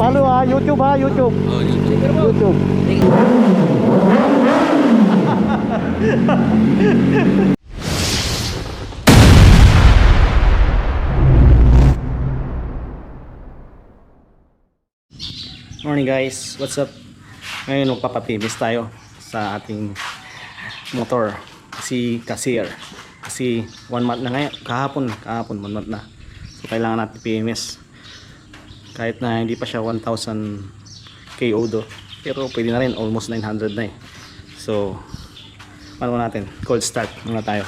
Follow ha, YouTube ha, YouTube. Oh, YouTube. YouTube. Morning guys, what's up? Ngayon magpapapimis tayo sa ating motor si Casir. Kasi 1 month na ngayon, kahapon 1 month na. So kailangan natin PMS. Kahit na hindi pa siya 1,000 KO do, pero pwede na rin, almost 900 na eh. So ano natin, cold start muna tayo.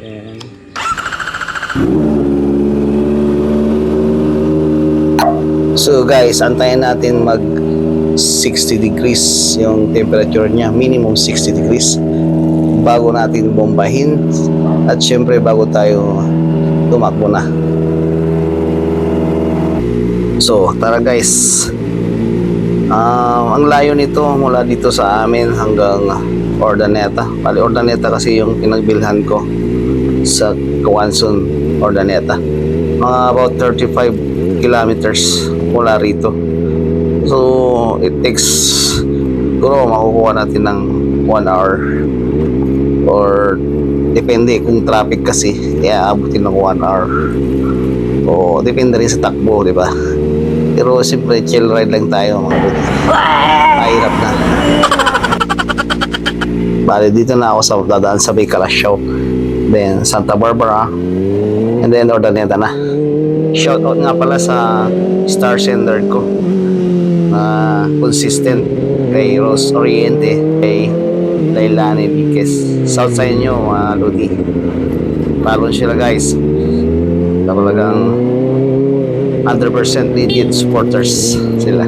And so guys, antayin natin mag 60 degrees yung temperature niya, minimum 60 degrees bago natin bombahin, at syempre bago tayo tumakbo na. So tara guys, ang layo nito mula dito sa amin hanggang Urdaneta. Bali Urdaneta kasi yung pinagbilhan ko sa Quezon, Urdaneta. Mga about 35 kilometers mula rito. So it takes, siguro makukuha natin ng 1 hour or depende kung traffic kasi, kaya abutin ng 1 hour. O depende rin sa takbo, di ba? Pero siyempre chill ride lang tayo mga buddy. Mahirap na. Bali dito na ako sa dadaan sa Calasiao, then Santa Barbara, and then Urdaneta na. Shoutout nga pala sa star sender ko na consistent, kay Rose Oriente, kay Lailani Viquez. South sa inyo mga lodi. Palon sila guys. Talagang 100% legit supporters sila.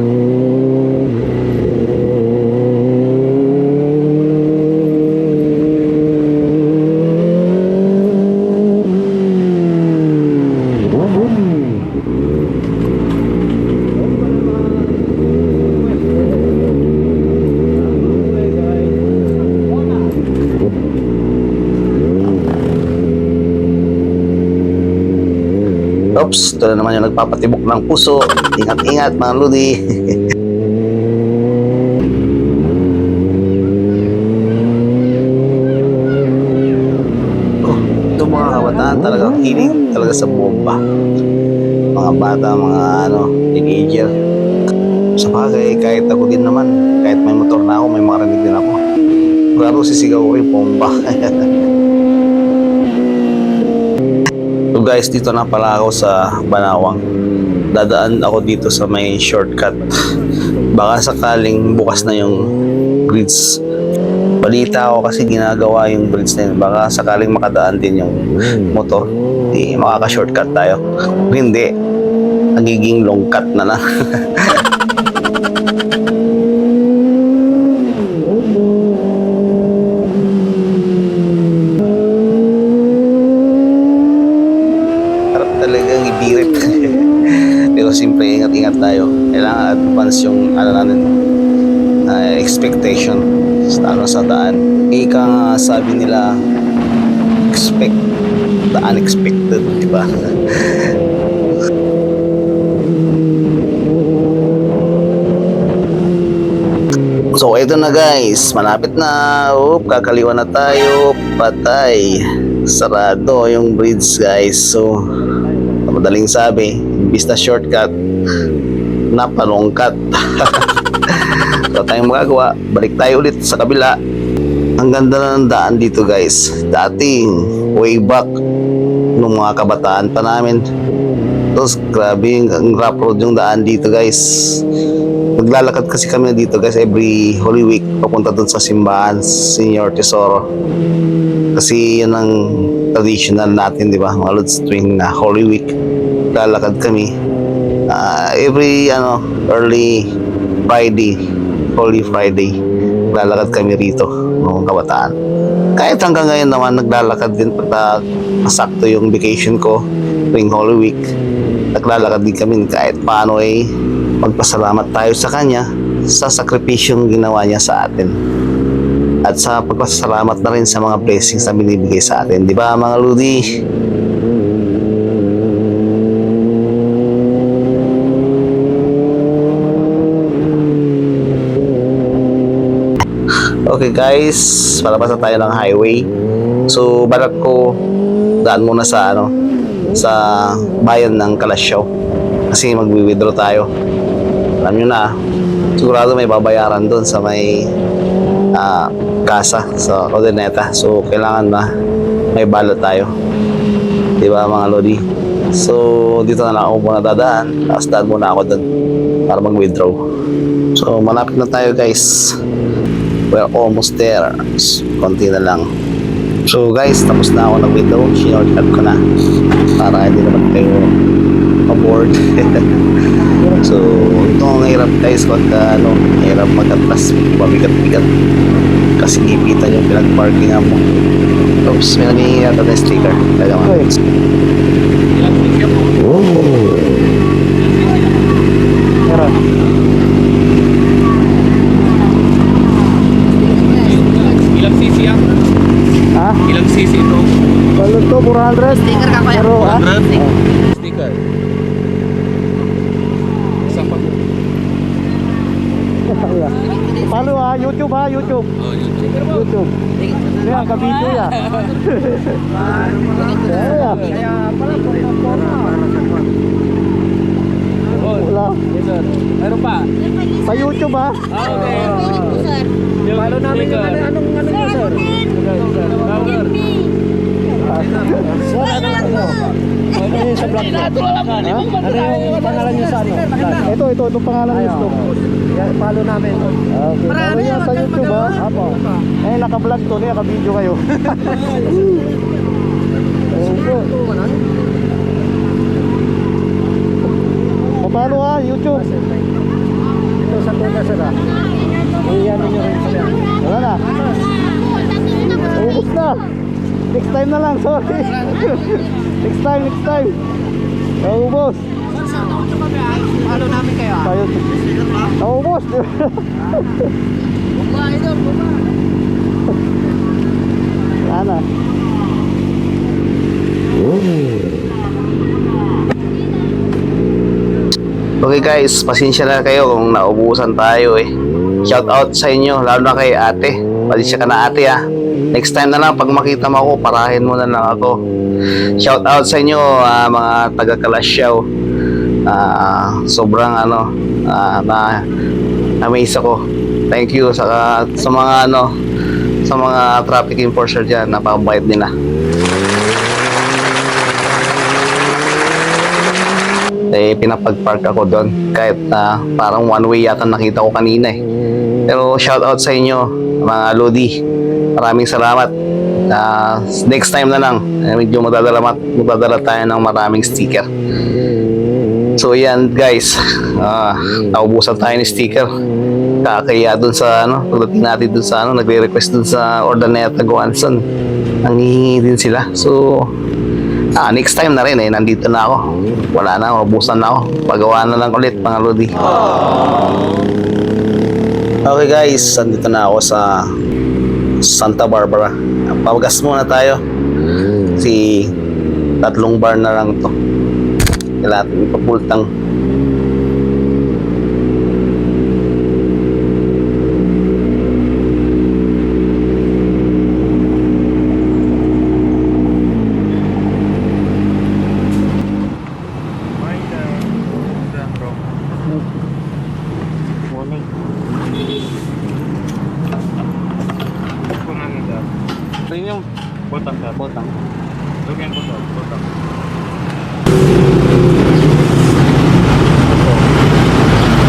Oops, ito na naman yung nagpapatibok ng puso. Ingat-ingat mga lodi. Ito mga kabataan talaga hilig talaga sa bomba. Mga bata, mga teenager. Sa bagay, kahit ako din naman, kahit may motor na ako, may marinig din ako. Klaro sisigaw ko yung bomba. So guys, dito na pala ako sa Banawang. Dadaan ako dito sa may shortcut. Baka sakaling bukas na yung bridge. Balita ako kasi ginagawa yung bridge na yun. Baka sakaling makadaan din yung motor. Di makaka-shortcut tayo. Kung hindi, nagiging long cut na na. Talagang ibirit. Pero siyempre ingat-ingat tayo. Kailangan advance yung natin, expectation sa daan. Ika nga sabi nila, expect the unexpected, di ba? So ito na guys, malapit na. Kakaliwa na tayo. Patay, sarado yung bridge guys. So madaling sabi, imbis na shortcut, napalongkat. So tayong magagawa, balik tayo ulit sa kabila. Ang ganda ng daan dito guys. Dating way back nung mga kabataan pa namin, tapos grabe ang rough road yung daan dito guys. Naglalakad kasi kami dito guys every Holy Week papunta dun sa simbahan Senior Tesoro. Kasi yan ang traditional natin, di ba? Mga lods, tuwing Holy Week lalakad kami every early Friday, Holy Friday, lalakad kami rito noong kabataan. Kahit hanggang ngayon naman naglalakad din pag masakto yung vacation ko tuwing Holy Week, naglalakad din kami kahit paano magpasalamat tayo sa kanya sa sakripisyong ginawa niya sa atin. at sa pagpasalamat na rin sa mga blessings na binibigay sa atin. Di ba mga Lodi? Okay guys, palabas na tayo ng highway. So balak ko daan muna sa sa bayan ng Kalasyaw kasi magwi-withdraw tayo. Alam nyo na, sigurado may babayaran doon sa may kasa sa Coroneta. So kailangan na may balot tayo, di ba mga Lodi? So dito na lang ako muna dadaan, tapos daan muna ako doon para mag-withdraw. So malapit na tayo guys. We're almost there. Konti na lang. So guys, tapos na ako nag-withdraw. Shortcut ko na para hindi naman kayo aboard. So ito ang hirap guys pagka hirap magkatras, pabigat-bigat kasi gipitan yung pinag-parkingan mo. Oops, may nangihingi natin na sticker. Kaya mga Ilang cc yan? Ha? Ilang cc ito? Ano to? 400? Sticker ka kuya. Pero, ha? 400? Sticker. Isang pa. Follow ha? YouTube ha? YouTube. Oh, YouTube. YouTube. Kaya, kabidyo ya. Kaya, wala. Meron pa? Sa YouTube ha? Okay. Sir. Follow namin yung anong nyo, sir? Power. Ano yun sa vlog mo? Ano yung pangalan nyo sa ano? Ito pangalan nyo sa follow namin. Okay, follow nyo sa YouTube ha? Apo. Eh, naka-vlog to, naka-video kayo. Papalo ha, YouTube. Ito sa tuna sila. Iyan nyo rin sila. Wala na. Ubus na. Next time na lang, sorry. Next time. Ubus. Follow namin kayo ah. Tayo. Ubus. Wala na. okay guys, pasensya na kayo kung naubusan tayo eh. Shout out sa inyo, lalo na kay ate. Pasensya ka na ate ah. Next time na lang pag makita mo ako, parahin mo na lang ako. Shout out sa inyo mga taga Kalasyaw. Sobrang na amaze ako. Thank you sa mga sa mga traffic enforcer diyan, napakabait nila. Eh pinapag-park ako doon kahit parang one way yata nakita ko kanina eh. Pero shout out sa inyo mga Lodi. Maraming salamat. Next time na lang, medyo magdadala tayo ng maraming sticker. So yan guys, naubusan tayo ng sticker. Kakaya dun sa pagdating natin dun sa nagre-request dun sa Ordaneta Guanson. Nanghihingi din sila. So next time na rin nandito na ako. Wala na, mabusan na ako. Pagawa na lang ulit mga Lodi. Okay guys, nandito na ako sa Santa Barbara. Pawagas muna tayo. Kasi 3 bar na lang to. Kailangan ipapultang. Premium. Botang sir. Botang. Lugyan ko to. Botang.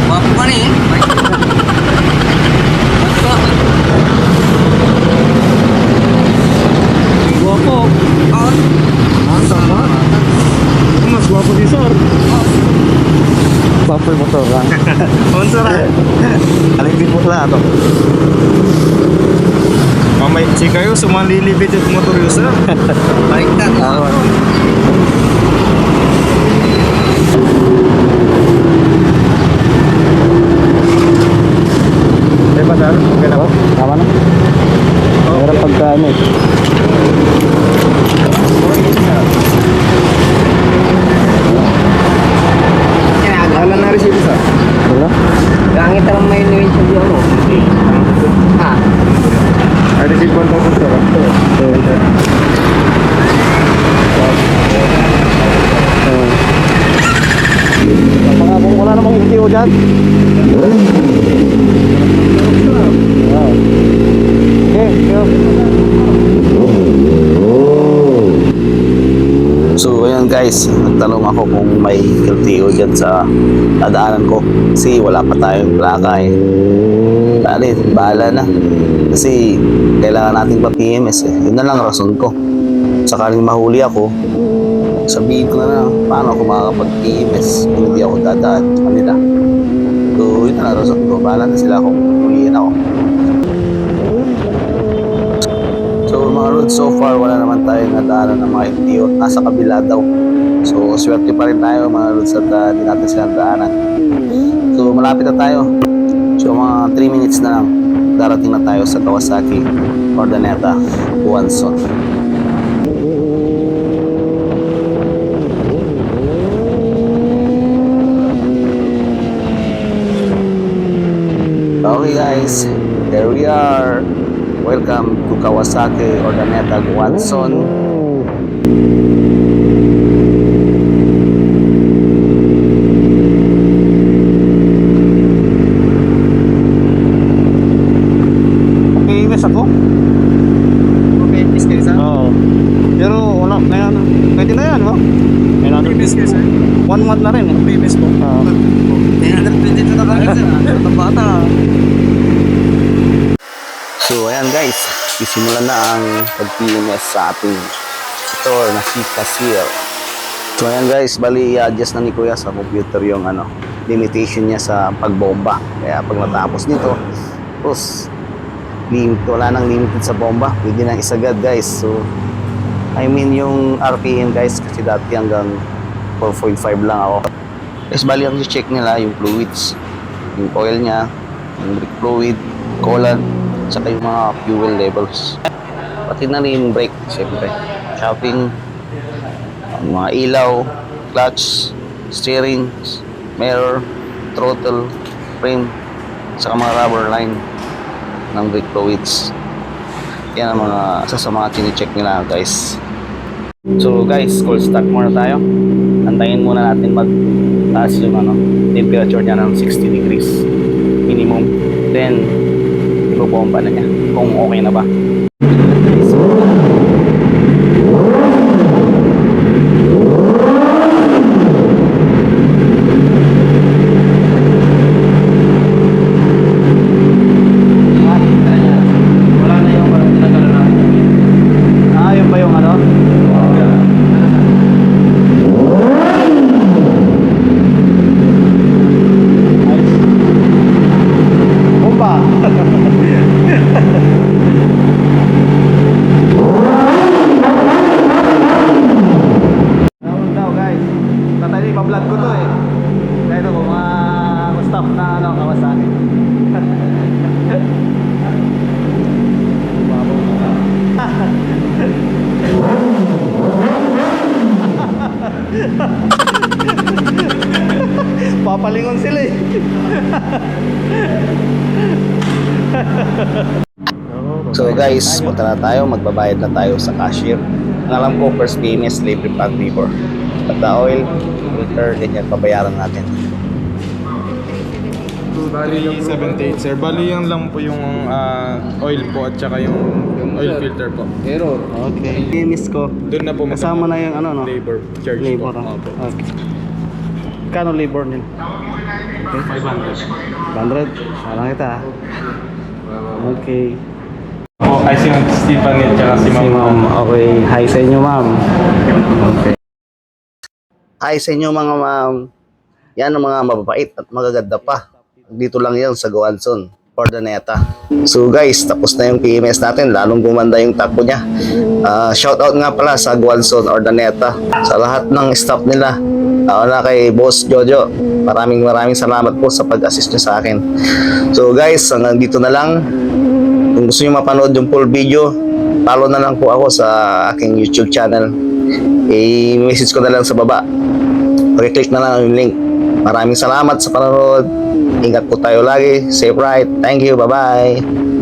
Wapo ka rin eh. Guwapo. Oo. Ang sama. Mas guwapo si Sir. Bumper motor lang. Sponsor ah. Aling din mo lang ito. Mamay, si kayo sumalilibit yung motor user. Baliktad. Eh, ba, Sir? Okay na ba? Tama na? gamit. Wala na resibo sa? Wala? Langit ang may nuwin sa diyo mo. Ha? I received 1,000 sir. Napangakong wala namang LTO dyan. So ayun guys, nagtanong ako kung may LTO dyan sa dadaanan ko kasi wala pa tayong plaka eh. Dali, bahala na. Kasi kailangan natin pa PMS eh. Yun na lang rason ko. Sakaling mahuli ako, sabihin ko na lang paano ako makakapag-PMS kung hindi ako dadaan sa kanila. So yun na lang rason ko. Bahala na sila kung huliin ako. So mga roads, so far wala naman tayong nadaanan ng mga LTO. Nasa kabila daw. So swerte pa rin tayo mga roads at di natin sila nadaanan. So malapit na tayo. So mga 3 minutes na lang darating na tayo sa Kawasaki Urdaneta, Guanzon. Okay guys, here we are. Welcome to Kawasaki Urdaneta, Guanzon. PMS ako? PMS kayo sir? Oo. Pero wala, pwede na yan, no? PMS kayo sir? 1 month na rin eh. PMS po? Oo. Kaya nag-20 na kagad sir. Ang bata. So ayan guys, isimulan na ang pag-PMS sa ating motor na si Casio. So ayan guys, bali i-adjust na ni Kuya sa computer yung limitation niya sa pagbomba. Kaya pag natapos nito, tapos wala nang limited sa bomba, pwede nang isagad guys. So I mean yung RPM guys, kasi dati hanggang 4.5 lang ako. Tapos bali ang check nila yung fluids, yung oil niya, yung brake fluid, coolant, saka yung mga fuel levels. Pati na rin yung brake, siyempre. Shocking, mga ilaw, clutch, steering, mirror, throttle, frame, saka mga rubber line ng brake fluids. Yan ang mga isa sa mga chine-check nila guys. So guys, cold start muna tayo. Antayin muna natin mag-taas yung temperature niya ng 60 degrees minimum. Then ibobomba na niya kung okay na ba. Wala na yung tinatala natin. Yun ba yung ano? Bomba! Ano daw guys? Tatali, pa-vlog ko to eh. Kaya ito mga staff na Kawasaki. Papalingon sila eh. So guys, punta na tayo, magbabayad na tayo sa cashier. Ang alam ko, first PMS, libre pang labor. At the oil, filter, ganyan, pabayaran natin. Bali 78 sir. Bali yan lang po yung oil po at saka yung oil filter po. Okay. PMS ko. Doon na po Kasama na yung no? labor charge Labor. po. Opo. Okay. Kano labor nila? 500. 100? Walang kita ah. Okay. Oh, ay si Ma'am Stephanie at saka si Si ma'am. Okay. Hi sa inyo ma'am. Okay. Hi sa inyo mga ma'am. Yan ang mga mababait at magaganda pa. Dito lang yan sa Guanzon, Urdaneta. So guys, tapos na yung PMS natin. Lalong gumanda yung takbo niya. Shoutout nga pala sa Guanzon, Urdaneta. Sa lahat ng staff nila. Na kay Boss Jojo. Maraming salamat po sa pag-assist niyo sa akin. So guys, hanggang dito na lang. Kung gusto niyo mapanood yung full video, follow na lang po ako sa aking YouTube channel. I-message ko na lang sa baba. Click na lang yung link. Maraming salamat sa panonood. Ingat po tayo lagi. Safe ride. Thank you. Bye-bye.